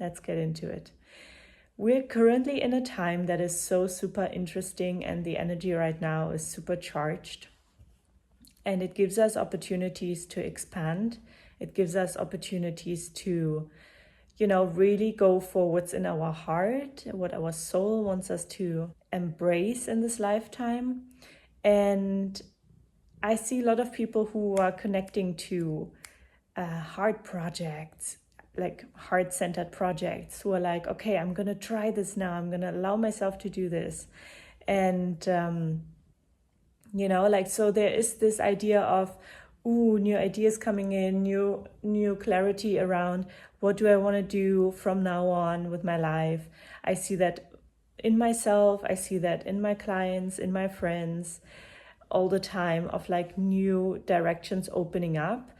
let's get into it. We're currently in a time that is so super interesting, and the energy right now is super charged. And it gives us opportunities to expand. It gives us opportunities to, really go for what's in our heart, what our soul wants us to embrace in this lifetime. And I see a lot of people who are connecting to heart projects, like heart-centered projects, who are like, okay, I'm going to try this now. I'm going to allow myself to do this. And, so there is this idea of, new ideas coming in, new clarity around what do I want to do from now on with my life. I see that in myself, I see that in my clients, in my friends, all the time, of like new directions opening up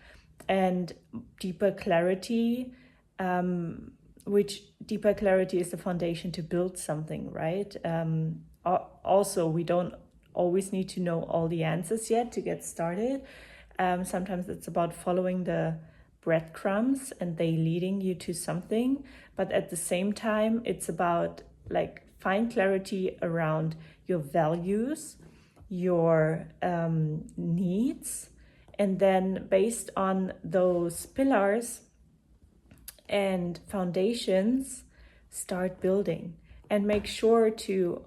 and deeper clarity, which deeper clarity is the foundation to build something, right? Also, we don't always need to know all the answers yet to get started. Sometimes it's about following the breadcrumbs and they leading you to something. But at the same time, it's about like find clarity around your values, your needs, and then based on those pillars and foundations, start building and make sure to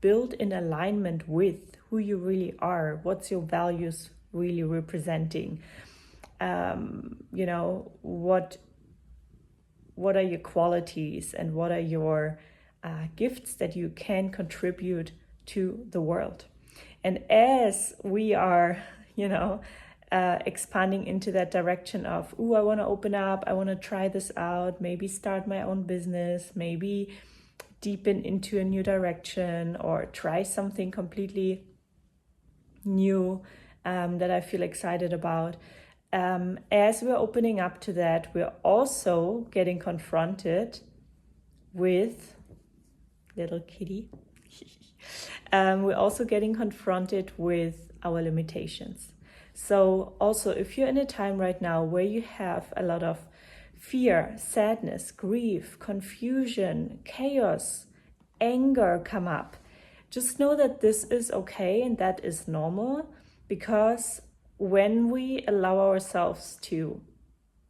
build in alignment with who you really are. What's your values really representing? What are your qualities and what are your gifts that you can contribute to the world? And as we are, expanding into that direction of, I want to open up, I want to try this out, maybe start my own business, maybe deepen into a new direction or try something completely new that I feel excited about. As we're opening up to that, we're also getting confronted with little kitty. We're also getting confronted with our limitations. So also, if you're in a time right now where you have a lot of fear, sadness, grief, confusion, chaos, anger come up, just know that this is okay and that is normal, because when we allow ourselves to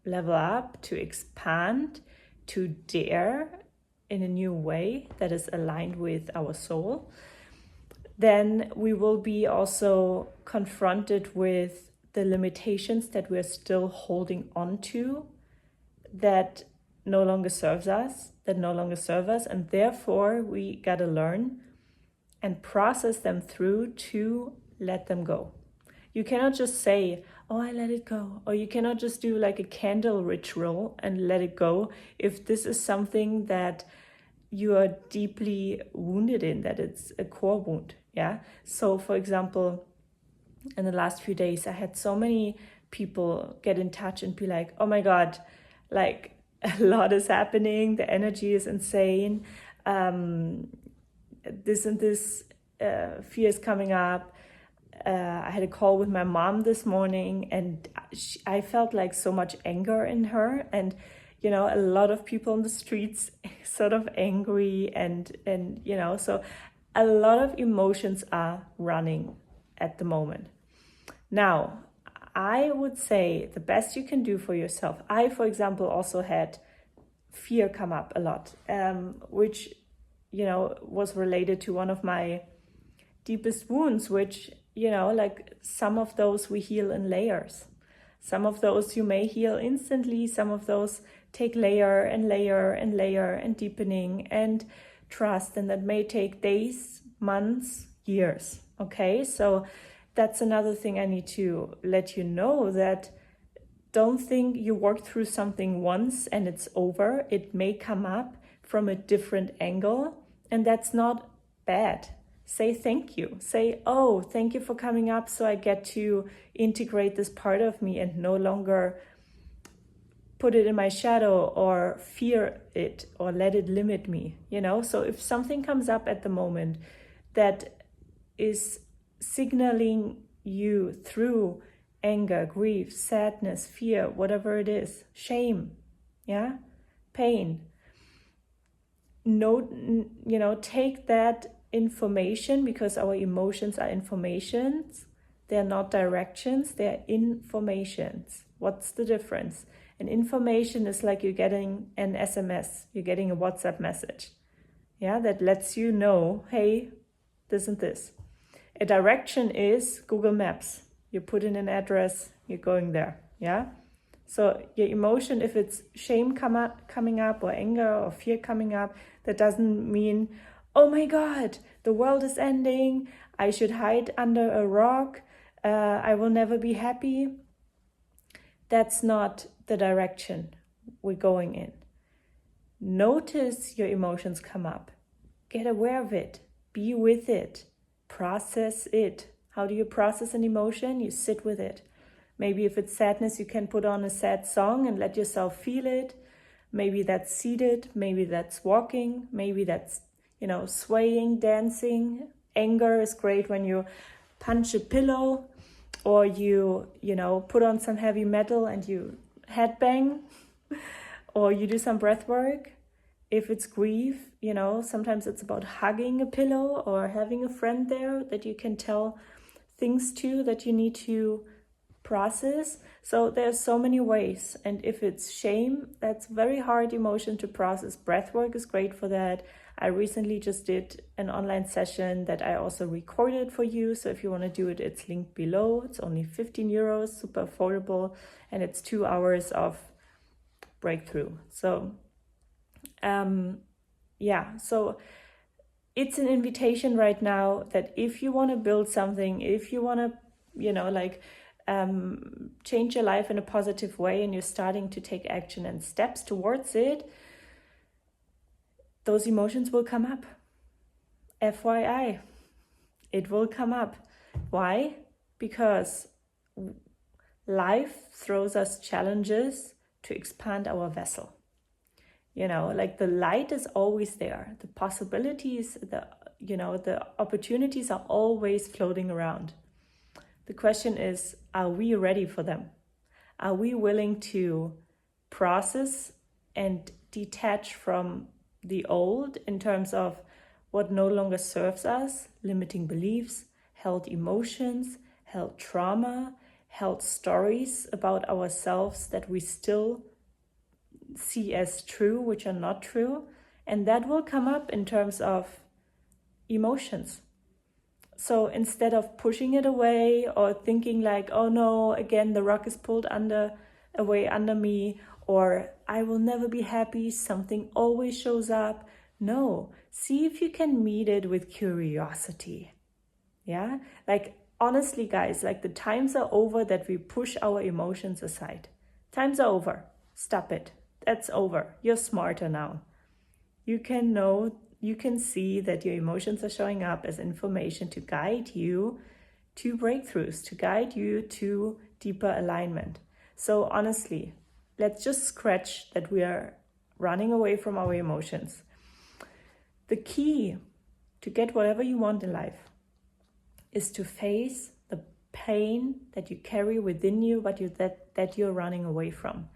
level up, to expand, to dare in a new way that is aligned with our soul, then we will be also confronted with the limitations that we're still holding on to, that no longer serve us, and therefore we gotta learn and process them through to let them go. You cannot just say, I let it go, or you cannot just do like a candle ritual and let it go if this is something that you are deeply wounded in, that it's a core wound. Yeah. So for example, in the last few days, I had so many people get in touch and be like, oh my God, like a lot is happening. The energy is insane. This and this fear is coming up. I had a call with my mom this morning and I felt like so much anger in her, and a lot of people on the streets sort of angry and so a lot of emotions are running at the moment. Now, I would say the best you can do for yourself. I, for example, also had fear come up a lot, which, was related to one of my deepest wounds, which, like some of those we heal in layers. Some of those you may heal instantly. Some of those take layer and layer and layer and deepening and trust. And that may take days, months, years. Okay, so that's another thing I need to let you know, that don't think you worked through something once and it's over. It may come up from a different angle, and that's not bad. Say thank you. Say, thank you for coming up, so I get to integrate this part of me and no longer put it in my shadow or fear it or let it limit me, So if something comes up at the moment that is signaling you through anger, grief, sadness, fear, whatever it is, shame, pain, take that information, because our emotions are informations. They're not directions, they're informations. What's the difference? An information is like you're getting an SMS, you're getting a WhatsApp message, yeah, that lets you know, hey, this and this. A direction is Google Maps. You put in an address, you're going there, yeah? So your emotion, if it's shame coming up, or anger or fear coming up, that doesn't mean, oh my God, the world is ending, I should hide under a rock, I will never be happy. That's not the direction we're going in. Notice your emotions come up. Get aware of it. Be with it. Process it. How do you process an emotion? You sit with it. Maybe if it's sadness, you can put on a sad song and let yourself feel it. Maybe that's seated. Maybe that's walking. Maybe that's, swaying, dancing. Anger is great when you punch a pillow, or you put on some heavy metal and you headbang, or you do some breath work. If it's grief, sometimes it's about hugging a pillow or having a friend there that you can tell things to that you need to process. So there's so many ways. And if it's shame, that's very hard emotion to process. Breath work is great for that. I recently just did an online session that I also recorded for you. So if you want to do it, it's linked below. It's only 15 euros, super affordable. And it's 2 hours of breakthrough. So so it's an invitation right now that if you want to build something, if you want to, change your life in a positive way, and you're starting to take action and steps towards it, those emotions will come up. FYI, it will come up. Why? Because life throws us challenges to expand our vessel. The light is always there. The possibilities, the opportunities are always floating around. The question is, are we ready for them? Are we willing to process and detach from the old in terms of what no longer serves us, limiting beliefs, held emotions, held trauma, held stories about ourselves that we still see as true, which are not true? And that will come up in terms of emotions. So instead of pushing it away or thinking like, oh no, again, the rug is pulled away under me, or I will never be happy, something always shows up. No, see if you can meet it with curiosity. Yeah, honestly, guys, the times are over that we push our emotions aside. Times are over. Stop it. That's over. You're smarter now. You can see that your emotions are showing up as information to guide you to breakthroughs, to guide you to deeper alignment. So honestly, let's just scratch that we are running away from our emotions. The key to get whatever you want in life is to face the pain that you carry within you, but that you're running away from,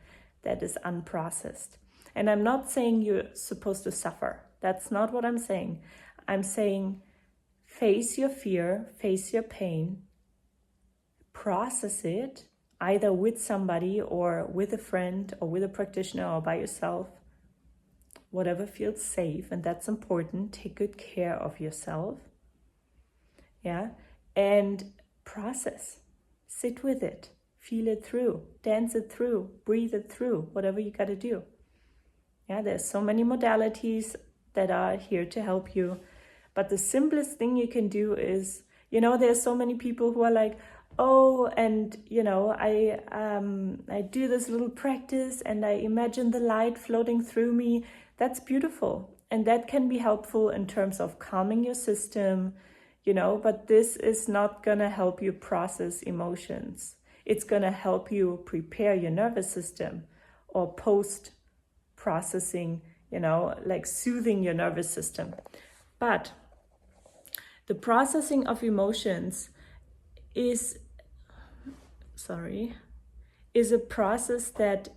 that is unprocessed. And I'm not saying you're supposed to suffer. That's not what I'm saying. I'm saying face your fear, face your pain, process it, either with somebody or with a friend or with a practitioner or by yourself, whatever feels safe, and that's important. Take good care of yourself. Yeah, and process, sit with it, feel it through, dance it through, breathe it through, whatever you got to do. Yeah, there's so many modalities that are here to help you. But the simplest thing you can do is, there's so many people who are like, oh, and, I do this little practice and I imagine the light floating through me. That's beautiful. And that can be helpful in terms of calming your system, but this is not going to help you process emotions. It's going to help you prepare your nervous system, or post-processing, soothing your nervous system. But the processing of emotions is a process that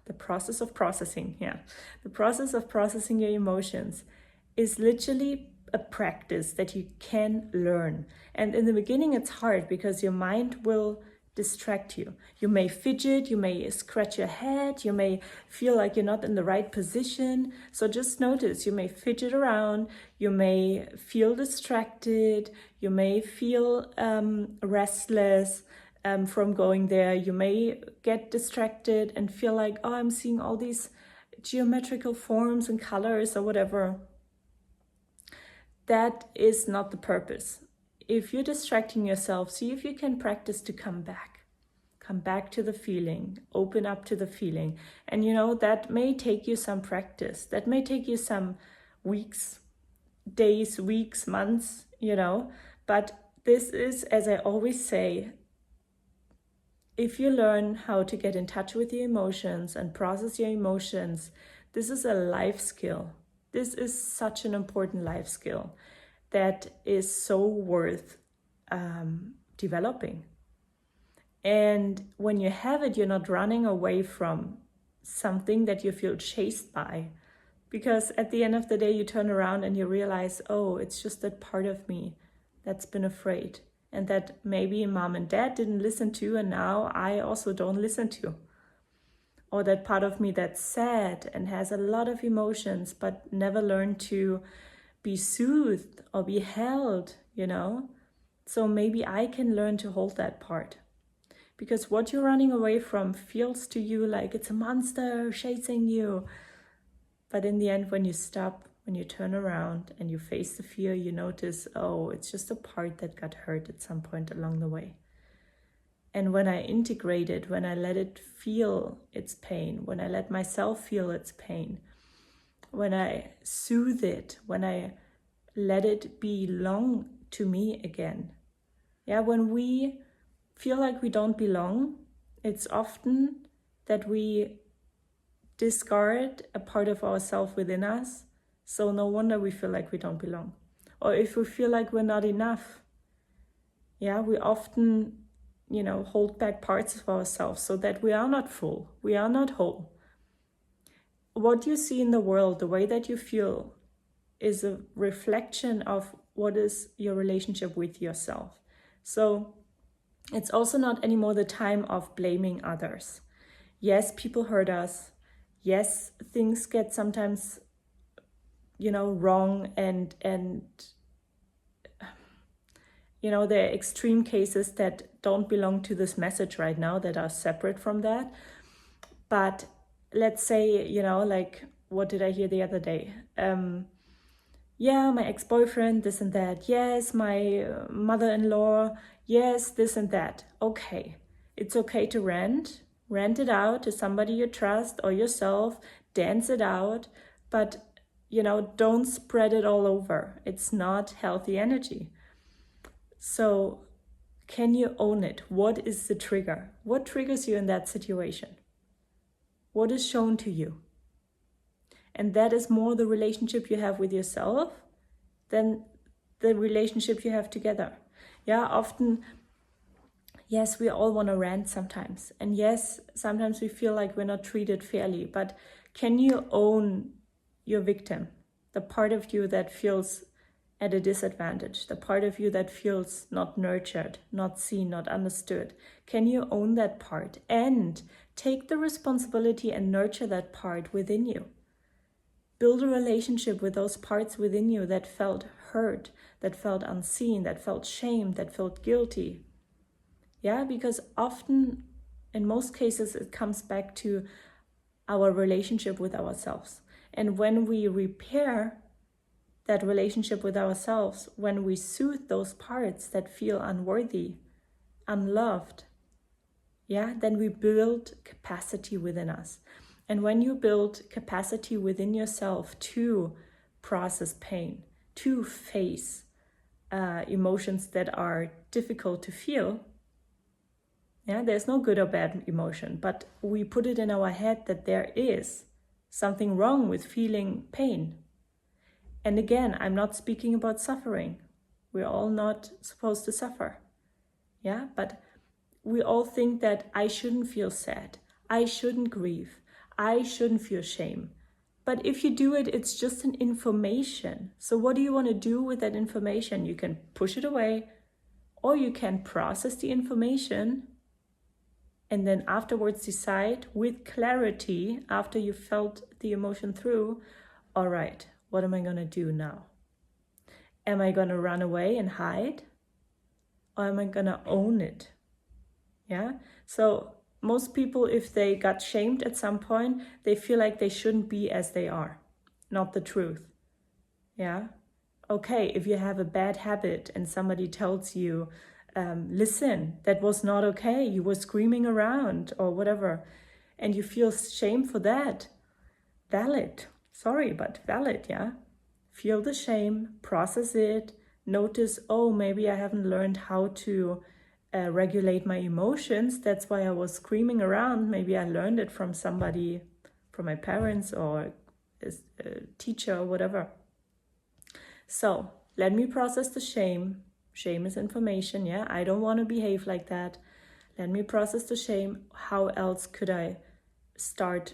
the process of processing, the process of processing your emotions is literally a practice that you can learn. And in the beginning, it's hard because your mind will distract you. You may fidget, you may scratch your head, you may feel like you're not in the right position. So just notice, you may fidget around, you may feel distracted, you may feel restless from going there. You may get distracted and feel like, oh, I'm seeing all these geometrical forms and colors or whatever. That is not the purpose. If you're distracting yourself, see if you can practice to come back to the feeling, open up to the feeling. And that may take you some practice. That may take you some weeks, days, weeks, months, but this is, as I always say, if you learn how to get in touch with your emotions and process your emotions, this is a life skill. This is such an important life skill that is so worth developing. And when you have it, you're not running away from something that you feel chased by. Because at the end of the day, you turn around and you realize, oh, it's just that part of me that's been afraid. And that maybe mom and dad didn't listen to, and now I also don't listen to. Or that part of me that's sad and has a lot of emotions, but never learned to be soothed or be held, So maybe I can learn to hold that part. Because what you're running away from feels to you like it's a monster chasing you. But in the end, when you stop, when you turn around and you face the fear, you notice, oh, it's just a part that got hurt at some point along the way. And when I integrate it, when I let it feel its pain, when I let myself feel its pain, when I soothe it, when I let it belong to me again. When we feel like we don't belong, it's often that we discard a part of ourselves within us. So no wonder we feel like we don't belong. Or if we feel like we're not enough, we often hold back parts of ourselves so that we are not full, we are not whole. What you see in the world, the way that you feel, is a reflection of what is your relationship with yourself. So it's also not anymore the time of blaming others. Yes, people hurt us. Yes, things get sometimes, wrong and there are extreme cases that don't belong to this message right now, that are separate from that. But let's say, like, what did I hear the other day? My ex-boyfriend, this and that. Yes, my mother-in-law, yes, this and that. Okay, it's okay to rant it out to somebody you trust or yourself, dance it out, but, don't spread it all over. It's not healthy energy. So can you own it? What is the trigger? What triggers you in that situation? What is shown to you? And that is more the relationship you have with yourself than the relationship you have together. Often, yes, we all want to rant sometimes. And yes, sometimes we feel like we're not treated fairly. But can you own your victim? The part of you that feels at a disadvantage, the part of you that feels not nurtured, not seen, not understood. Can you own that part and take the responsibility and nurture that part within you? Build a relationship with those parts within you that felt hurt, that felt unseen, that felt shamed, that felt guilty. Because often, in most cases, it comes back to our relationship with ourselves. And when we repair that relationship with ourselves, when we soothe those parts that feel unworthy, unloved, then we build capacity within us. And when you build capacity within yourself to process pain, to face emotions that are difficult to feel, there's no good or bad emotion, but we put it in our head that there is something wrong with feeling pain. And again, I'm not speaking about suffering. We're all not supposed to suffer. But we all think that I shouldn't feel sad. I shouldn't grieve. I shouldn't feel shame. But if you do it, it's just an information. So what do you want to do with that information? You can push it away, or you can process the information and then afterwards decide with clarity, after you felt the emotion through, all right, what am I going to do now? Am I going to run away and hide? Or am I going to own it? Yeah. So most people, if they got shamed at some point, they feel like they shouldn't be as they are. Not the truth. Yeah. Okay, if you have a bad habit and somebody tells you, listen, that was not okay, you were screaming around or whatever, and you feel shame for that, valid. Sorry, but valid, yeah? Feel the shame, process it, notice, oh, maybe I haven't learned how to regulate my emotions. That's why I was screaming around. Maybe I learned it from somebody, from my parents or a teacher or whatever. So let me process the shame. Shame is information, yeah? I don't want to behave like that. Let me process the shame. How else could I start,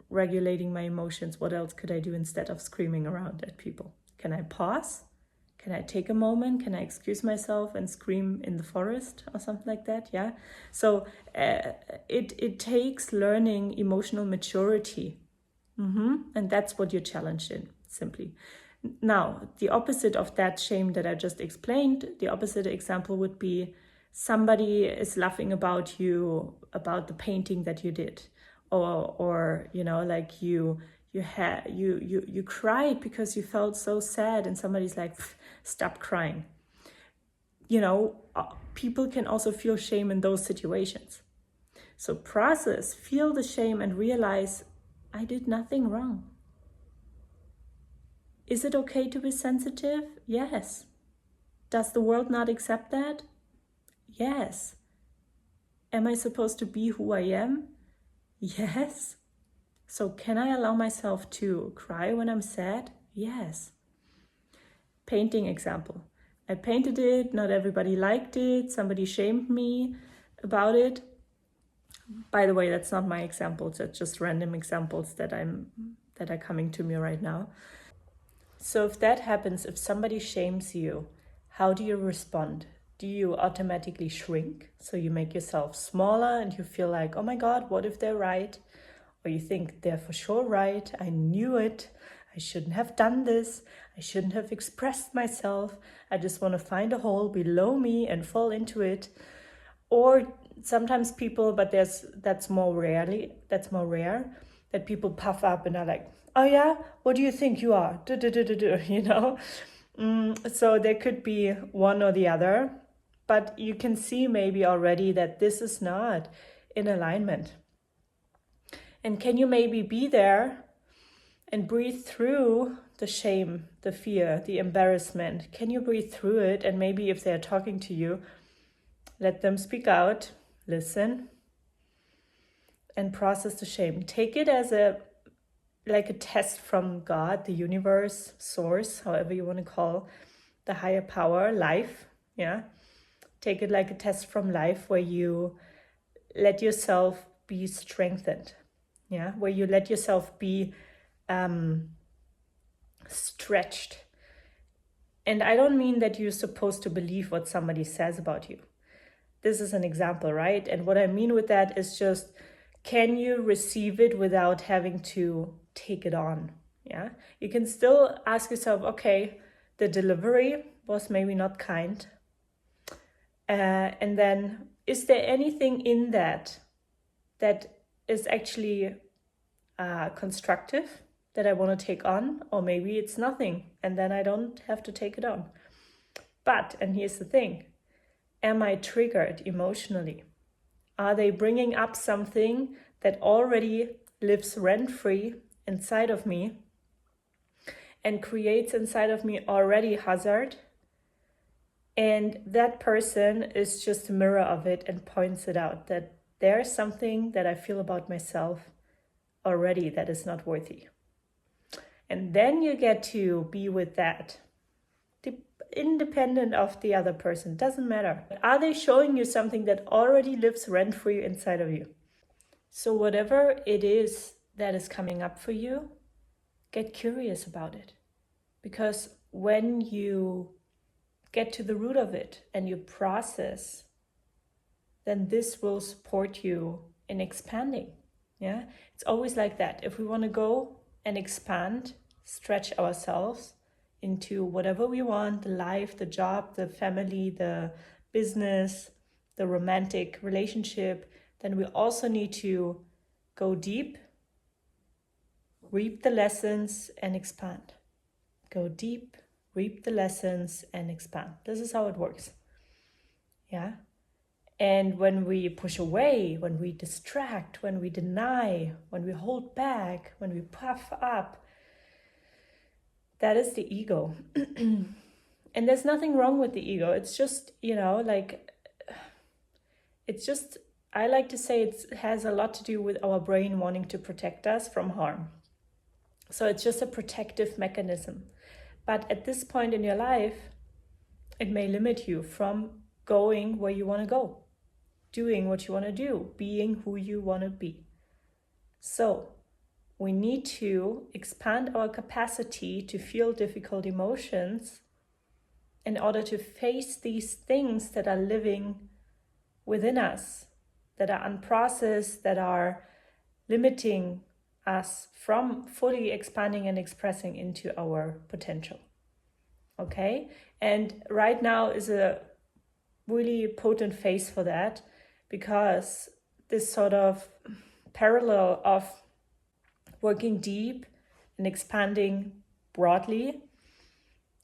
regulating my emotions? What else could I do instead of screaming around at people? Can I pause? Can I take a moment? Can I excuse myself and scream in the forest or something like that? Yeah. So it takes learning emotional maturity. And that's what you're challenged in, simply. Now, the opposite of that shame that I just explained, the opposite example would be somebody is laughing about you, about the painting that you did. Or like you cried because you felt so sad and somebody's like, stop crying. People can also feel shame in those situations. So process, feel the shame and realize, I did nothing wrong. Is it okay to be sensitive? Yes. Does the world not accept that? Yes. Am I supposed to be who I am? Yes. So can I allow myself to cry when I'm sad? Yes. Painting example. I painted it, not everybody liked it, somebody shamed me about it. By the way, that's not my examples, that's just random examples that are coming to me right now. So if that happens, if somebody shames you, how do you respond? Do you automatically shrink? So you make yourself smaller and you feel like, oh my God, what if they're right? Or you think they're for sure right, I knew it, I shouldn't have done this, I shouldn't have expressed myself, I just want to find a hole below me and fall into it. Or sometimes people, but that's more rare, that people puff up and are like, oh yeah, what do you think you are? So there could be one or the other, but you can see maybe already that this is not in alignment. And can you maybe be there and breathe through the shame, the fear, the embarrassment? Can you breathe through it? And maybe if they're talking to you, let them speak out, listen, and process the shame. Take it as a test from God, the universe, source, however you want to call the higher power, life. Yeah. Take it like a test from life where you let yourself be strengthened. Yeah, where you let yourself be stretched. And I don't mean that you're supposed to believe what somebody says about you. This is an example, right? And what I mean with that is just, can you receive it without having to take it on? Yeah, you can still ask yourself, okay, the delivery was maybe not kind. And then, is there anything in that is actually constructive that I want to take on? Or maybe it's nothing and then I don't have to take it on. But, and here's the thing, am I triggered emotionally? Are they bringing up something that already lives rent-free inside of me and creates inside of me already hazard? And that person is just a mirror of it and points it out, that there's something that I feel about myself already that is not worthy. And then you get to be with that, independent of the other person, doesn't matter. Are they showing you something that already lives rent-free inside of you? So whatever it is that is coming up for you, get curious about it. Because when you get to the root of it and you process, then this will support you in expanding. Yeah, it's always like that. If we want to go and expand, stretch ourselves into whatever we want, the life, the job, the family, the business, the romantic relationship, then we also need to go deep, reap the lessons, and expand. Go deep, reap the lessons, and expand. This is how it works. Yeah. And when we push away, when we distract, when we deny, when we hold back, when we puff up, that is the ego. And there's nothing wrong with the ego. It's just, I like to say it has a lot to do with our brain wanting to protect us from harm. So it's just a protective mechanism. But at this point in your life, it may limit you from going where you want to go, doing what you want to do, being who you want to be. So we need to expand our capacity to feel difficult emotions in order to face these things that are living within us, that are unprocessed, that are limiting us from fully expanding and expressing into our potential. Okay? And right now is a really potent phase for that, because this sort of parallel of working deep and expanding broadly,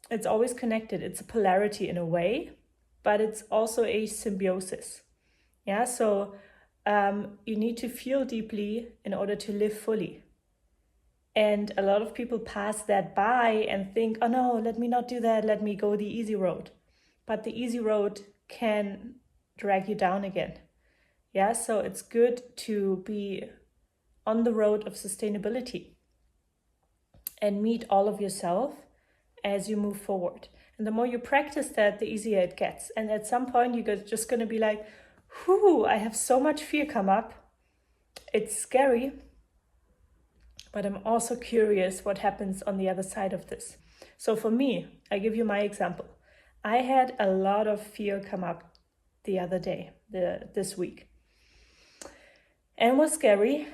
it's always connected. It's a polarity in a way, but it's also a symbiosis. Yeah, so you need to feel deeply in order to live fully. And a lot of people pass that by and think, oh no, let me not do that, let me go the easy road. But the easy road can drag you down again. Yeah, so it's good to be on the road of sustainability and meet all of yourself as you move forward. And the more you practice that, the easier it gets. And at some point, you're just going to be like, whew, I have so much fear come up. It's scary, but I'm also curious what happens on the other side of this. So for me, I give you my example. I had a lot of fear come up the other day, this week. And it was scary.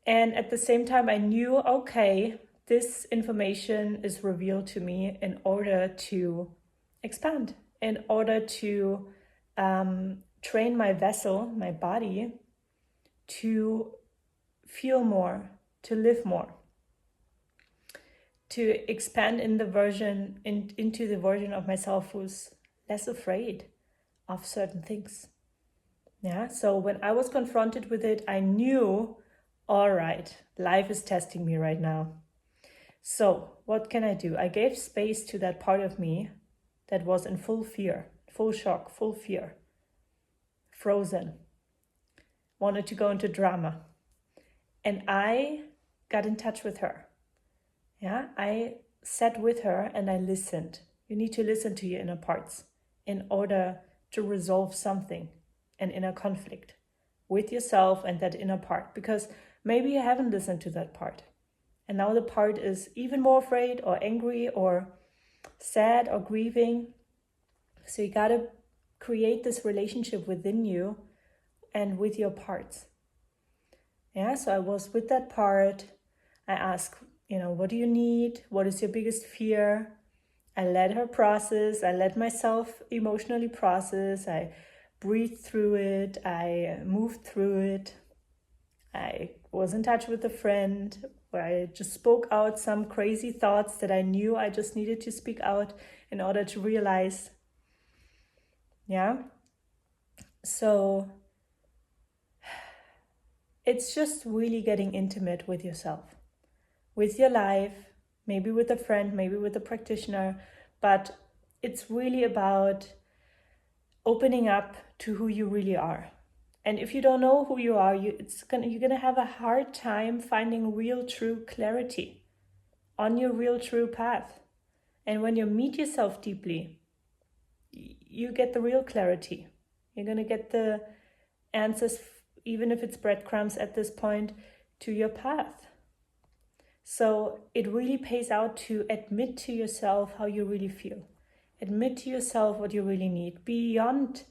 And at the same time, I knew, okay, this information is revealed to me in order to expand, in order to train my vessel, my body, to feel more, to live more, to expand in the version into the version of myself who's less afraid of certain things. Yeah, so when I was confronted with it, I knew, all right, life is testing me right now. So what can I do? I gave space to that part of me that was in full fear, full shock, full fear, frozen, wanted to go into drama. And I got in touch with her. Yeah, I sat with her and I listened. You need to listen to your inner parts in order to resolve something, an inner conflict with yourself and that inner part, because maybe you haven't listened to that part. And now the part is even more afraid or angry or sad or grieving. So you got to create this relationship within you and with your parts. Yeah, so I was with that part. I asked, what do you need? What is your biggest fear? I let her process. I let myself emotionally process. I breathed through it. I moved through it. I was in touch with a friend where I just spoke out some crazy thoughts that I knew I just needed to speak out in order to realize. Yeah. So it's just really getting intimate with yourself, with your life, maybe with a friend, maybe with a practitioner, but it's really about opening up to who you really are. And if you don't know who you are, you're gonna have a hard time finding real true clarity on your real true path. And when you meet yourself deeply, you get the real clarity. You're gonna get the answers even if it's breadcrumbs at this point, to your path. So it really pays out to admit to yourself how you really feel. Admit to yourself what you really need beyond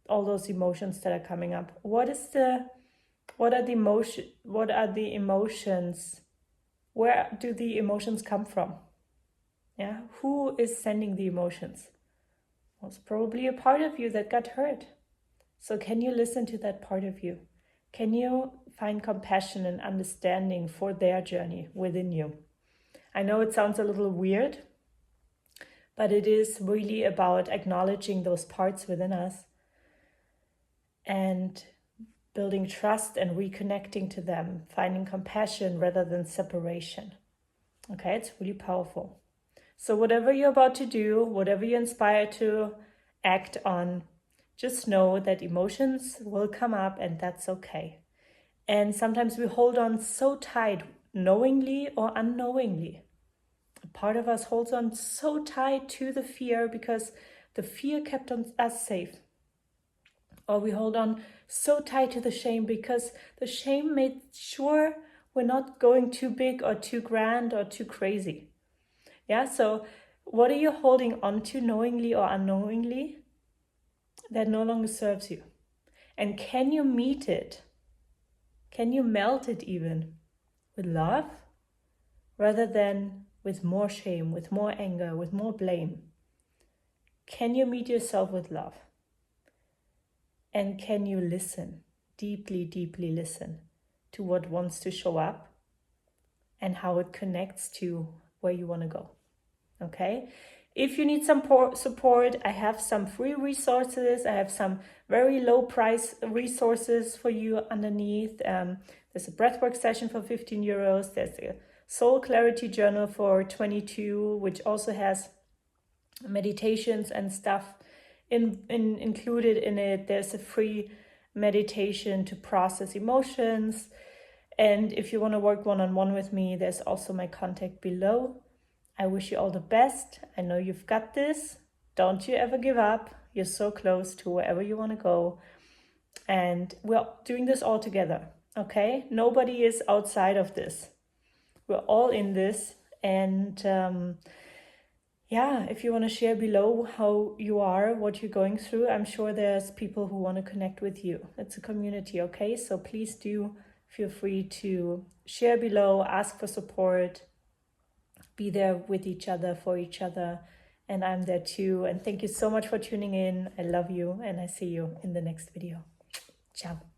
all those emotions that are coming up. What are the emotions? Where do the emotions come from? Yeah, who is sending the emotions? Well, it's probably a part of you that got hurt. So can you listen to that part of you? Can you find compassion and understanding for their journey within you? I know it sounds a little weird, but it is really about acknowledging those parts within us and building trust and reconnecting to them, finding compassion rather than separation. Okay, it's really powerful. So whatever you're about to do, whatever you're inspired to act on, just know that emotions will come up and that's okay. And sometimes we hold on so tight, knowingly or unknowingly. A part of us holds on so tight to the fear because the fear kept us safe. Or we hold on so tight to the shame because the shame made sure we're not going too big or too grand or too crazy. Yeah, so what are you holding on to knowingly or unknowingly that no longer serves you? And can you meet it? Can you melt it even with love rather than with more shame, with more anger, with more blame? Can you meet yourself with love? And can you listen, deeply, deeply listen to what wants to show up and how it connects to where you want to go? Okay? If you need some support, I have some free resources. I have some very low price resources for you underneath. There's a breathwork session for 15 euros. There's a soul clarity journal for 22, which also has meditations and stuff included in it. There's a free meditation to process emotions. And if you want to work one-on-one with me, there's also my contact below. I wish you all the best. I know you've got this. Don't you ever give up. You're so close to wherever you want to go. And we're doing this all together, okay? Nobody is outside of this. We're all in this. And if you want to share below how you are, what you're going through, I'm sure there's people who want to connect with you. It's a community, okay? So please do feel free to share below, ask for support, be there with each other, for each other, and I'm there too. And thank you so much for tuning in. I love you, and I see you in the next video. Ciao.